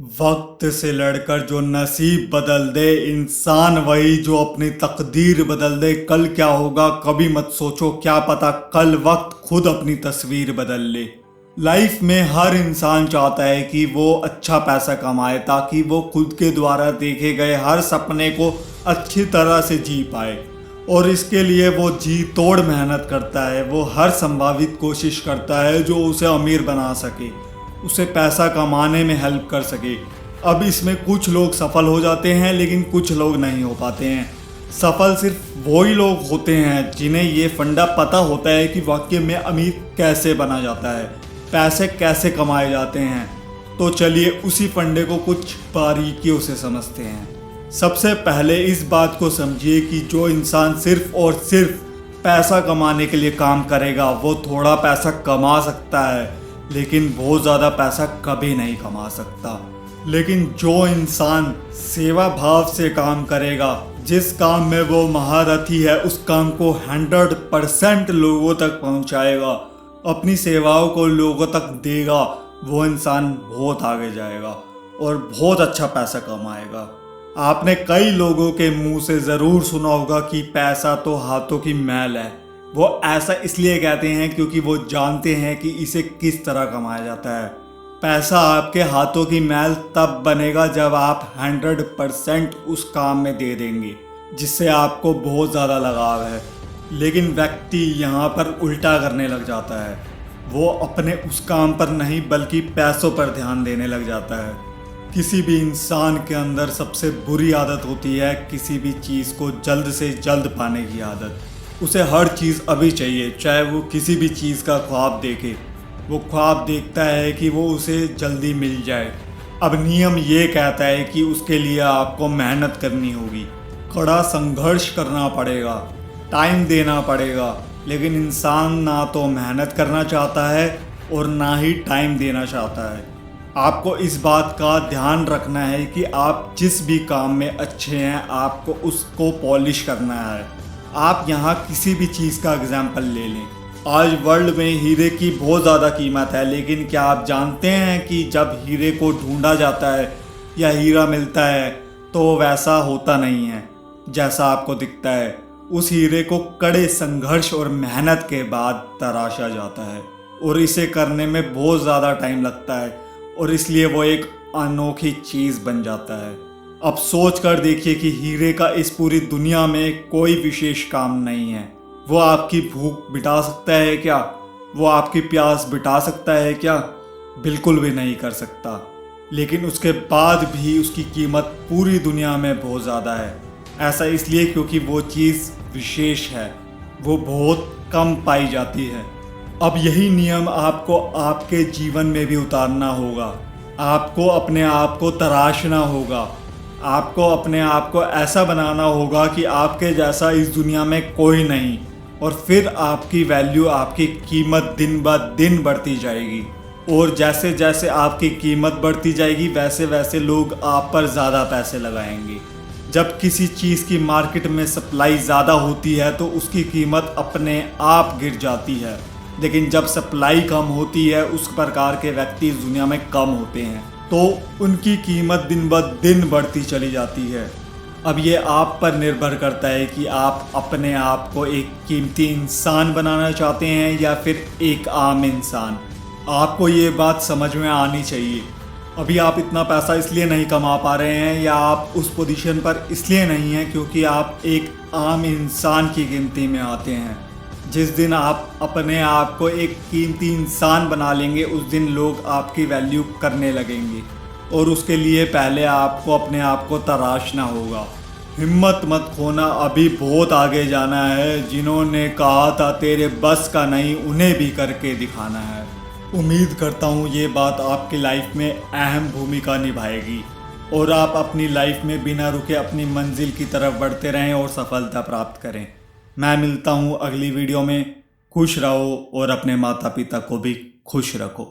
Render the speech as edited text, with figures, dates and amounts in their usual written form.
वक्त से लड़कर जो नसीब बदल दे, इंसान वही जो अपनी तकदीर बदल दे। कल क्या होगा कभी मत सोचो, क्या पता कल वक्त खुद अपनी तस्वीर बदल ले। लाइफ में हर इंसान चाहता है कि वो अच्छा पैसा कमाए ताकि वो खुद के द्वारा देखे गए हर सपने को अच्छी तरह से जी पाए, और इसके लिए वो जी तोड़ मेहनत करता है। वो हर संभावित कोशिश करता है जो उसे अमीर बना सके, उसे पैसा कमाने में हेल्प कर सके। अब इसमें कुछ लोग सफल हो जाते हैं लेकिन कुछ लोग नहीं हो पाते हैं। सफल सिर्फ वही लोग होते हैं जिन्हें ये फंडा पता होता है कि वाकई में अमीर कैसे बना जाता है, पैसे कैसे कमाए जाते हैं। तो चलिए उसी फंडे को कुछ बारीकियों से समझते हैं। सबसे पहले इस बात को समझिए कि जो इंसान सिर्फ और सिर्फ पैसा कमाने के लिए काम करेगा वो थोड़ा पैसा कमा सकता है लेकिन बहुत ज़्यादा पैसा कभी नहीं कमा सकता। लेकिन जो इंसान सेवा भाव से काम करेगा, जिस काम में वो महारथी है उस काम को 100% लोगों तक पहुंचाएगा, अपनी सेवाओं को लोगों तक देगा, वो इंसान बहुत आगे जाएगा और बहुत अच्छा पैसा कमाएगा। आपने कई लोगों के मुंह से ज़रूर सुना होगा कि पैसा तो हाथों की मैल है। वो ऐसा इसलिए कहते हैं क्योंकि वो जानते हैं कि इसे किस तरह कमाया जाता है। पैसा आपके हाथों की मैल तब बनेगा जब आप 100% उस काम में दे देंगे जिससे आपको बहुत ज़्यादा लगाव है। लेकिन व्यक्ति यहाँ पर उल्टा करने लग जाता है। वो अपने उस काम पर नहीं बल्कि पैसों पर ध्यान देने लग जाता है। किसी भी इंसान के अंदर सबसे बुरी आदत होती है किसी भी चीज़ को जल्द से जल्द पाने की आदत। उसे हर चीज़ अभी चाहिए, चाहे वो किसी भी चीज़ का ख्वाब देखे। वो ख्वाब देखता है कि वो उसे जल्दी मिल जाए। अब नियम ये कहता है कि उसके लिए आपको मेहनत करनी होगी, कड़ा संघर्ष करना पड़ेगा, टाइम देना पड़ेगा। लेकिन इंसान ना तो मेहनत करना चाहता है और ना ही टाइम देना चाहता है। आपको इस बात का ध्यान रखना है कि आप जिस भी काम में अच्छे हैं आपको उसको पॉलिश करना है। आप यहाँ किसी भी चीज़ का एग्जाम्पल ले लें। आज वर्ल्ड में हीरे की बहुत ज़्यादा कीमत है, लेकिन क्या आप जानते हैं कि जब हीरे को ढूंढा जाता है या हीरा मिलता है तो वैसा होता नहीं है जैसा आपको दिखता है। उस हीरे को कड़े संघर्ष और मेहनत के बाद तराशा जाता है और इसे करने में बहुत ज़्यादा टाइम लगता है और इसलिए वो एक अनोखी चीज़ बन जाता है। अब सोच कर देखिए कि हीरे का इस पूरी दुनिया में कोई विशेष काम नहीं है। वो आपकी भूख मिटा सकता है क्या? वो आपकी प्यास मिटा सकता है क्या? बिल्कुल भी नहीं कर सकता। लेकिन उसके बाद भी उसकी कीमत पूरी दुनिया में बहुत ज़्यादा है। ऐसा इसलिए क्योंकि वो चीज़ विशेष है, वो बहुत कम पाई जाती है। अब यही नियम आपको आपके जीवन में भी उतारना होगा। आपको अपने आप को तराशना होगा। आपको अपने आप को ऐसा बनाना होगा कि आपके जैसा इस दुनिया में कोई नहीं, और फिर आपकी वैल्यू, आपकी कीमत दिन ब दिन बढ़ती जाएगी। और जैसे जैसे आपकी कीमत बढ़ती जाएगी वैसे वैसे लोग आप पर ज़्यादा पैसे लगाएंगे। जब किसी चीज़ की मार्केट में सप्लाई ज़्यादा होती है तो उसकी कीमत अपने आप गिर जाती है, लेकिन जब सप्लाई कम होती है उस प्रकार के व्यक्ति इस दुनिया में कम होते हैं तो उनकी कीमत दिन ब दिन बढ़ती चली जाती है। अब ये आप पर निर्भर करता है कि आप अपने आप को एक कीमती इंसान बनाना चाहते हैं या फिर एक आम इंसान। आपको ये बात समझ में आनी चाहिए। अभी आप इतना पैसा इसलिए नहीं कमा पा रहे हैं या आप उस पोजीशन पर इसलिए नहीं हैं क्योंकि आप एक आम इंसान की गिनती में आते हैं। जिस दिन आप अपने आप को एक कीमती इंसान बना लेंगे उस दिन लोग आपकी वैल्यू करने लगेंगे, और उसके लिए पहले आपको अपने आप को तराशना होगा। हिम्मत मत खोना, अभी बहुत आगे जाना है। जिन्होंने कहा था तेरे बस का नहीं, उन्हें भी करके दिखाना है। उम्मीद करता हूँ ये बात आपकी लाइफ में अहम भूमिका निभाएगी और आप अपनी लाइफ में बिना रुके अपनी मंजिल की तरफ बढ़ते रहें और सफलता प्राप्त करें। मैं मिलता हूँ अगली वीडियो में। खुश रहो और अपने माता पिता को भी खुश रखो।